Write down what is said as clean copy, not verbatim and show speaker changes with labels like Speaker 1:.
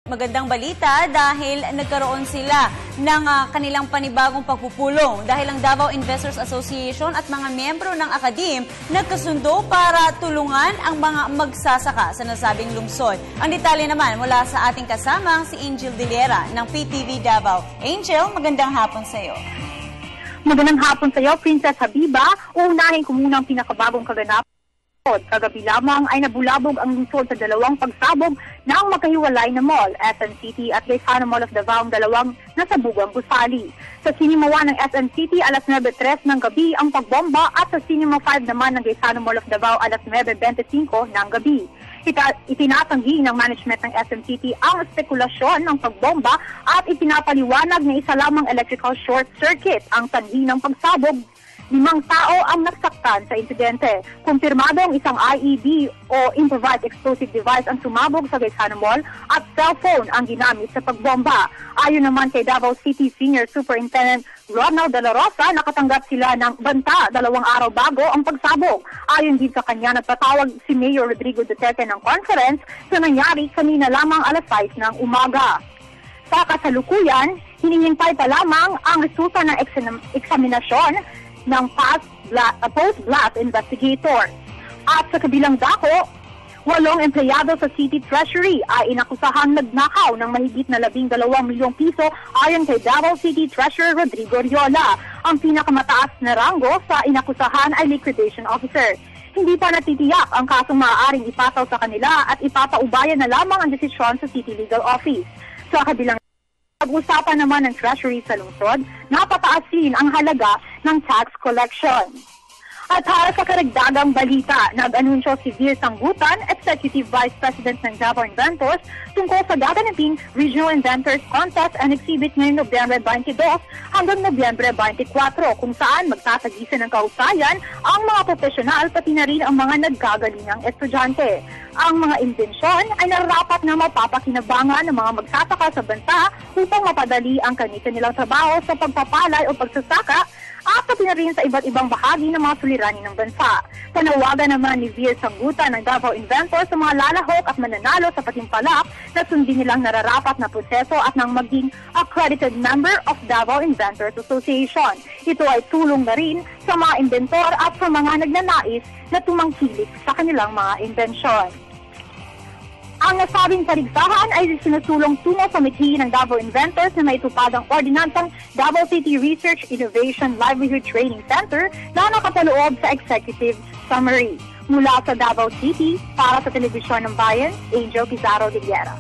Speaker 1: Magandang balita dahil nagkaroon sila ng kanilang panibagong pagpupulong dahil ang Davao Investors Association at mga miyembro ng Akadim nagkasundo para tulungan ang mga magsasaka sa nasabing lungsod. Ang detalye naman mula sa ating kasamang si Angel Diliera ng PTV Davao. Angel, magandang hapon sa iyo.
Speaker 2: Magandang hapon sa iyo, Princess Habiba. Uunahin ko muna ang pinakabagong kaganapan. Kagabi lamang ay nabulabog ang lungsod sa dalawang pagsabog ng magkahiwalay na mall, SM City at Gaisano Mall of Davao, ang dalawang nasabugang gusali. Sa Cinema 1 ng SM City, alas 9:03 ng gabi ang pagbomba at sa Cinema 5 naman ng Gaisano Mall of Davao, alas 9:25 ng gabi. Itinatanggi ng management ng SM City ang spekulasyon ng pagbomba at ipinapaliwanag na isa lamang electrical short circuit ang sanhi ng pagsabog. 5 tao ang nasaktan sa insidente. Kumpirmadong isang IED o Improvised Explosive Device ang sumabog sa Gaisano Mall at cellphone ang ginamit sa pagbomba. Ayon naman kay Davao City Senior Superintendent Ronald De La Rosa, nakatanggap sila ng banta 2 araw bago ang pagsabog. Ayon din sa kanya, nagpatawag si Mayor Rodrigo Duterte ng conference sa nangyari kanina lamang alas 6 ng umaga. Sa kasalukuyan, hinihintay pa lamang ang resulta ng eksaminasyon ng post-blast investigator. At sa kabilang dako, 8 empleyado sa City Treasury ay inakusahang nagnakaw ng mahigit na 12 milyong piso ayon kay Davao City Treasurer Rodrigo Riola. Ang pinakamataas na ranggo sa inakusahan ay liquidation officer. Hindi pa natitiyak ang kasong maaaring ipataw sa kanila at ipapaubayan na lamang ang desisyon sa City Legal Office. Sa kabilang pag-usapan naman ng Treasury sa lungsod, napataasin ang halaga ng tax collection. At para sa karagdagang balita, nag-anunsyo si Vir Sanggutan, Executive Vice President ng Davao Inventors, tungkol sa gaganaping Regional Inventors Contest and Exhibit ngayong Nobyembre 22 hanggang Nobyembre 24, kung saan magtatagisan ng kahusayan ang mga profesional pati na rin ang mga nagkagalingang estudyante. Ang mga imbensyon ay nararapat na mapapakinabangan ng mga magsasaka sa bansa upang mapadali ang kanilang trabaho sa pagpapalay o pagsasaka at pati na rin sa iba't ibang bahagi ng mga suliranin ng bansa. Panawagan naman ni Vir Sanggutan ng Davao Inventors sa mga lalahok at mananalo sa patimpalak na sundin nilang nararapat na proseso at nang maging accredited member of Davao Inventors Association. Ito ay tulong na rin sa mga inventor at sa mga nagnanais na tumangkilik sa kanilang mga imbensyon. Ang nasabing paligsahan ay sinusulong tungo sa mithi ng Davao Inventors na maitupad ang ordinansang Davao City Research Innovation Livelihood Training Center na nakapaloob sa Executive Summary. Mula sa Davao City, para sa Telebisyon ng Bayan, Angel Pizarro Diliera.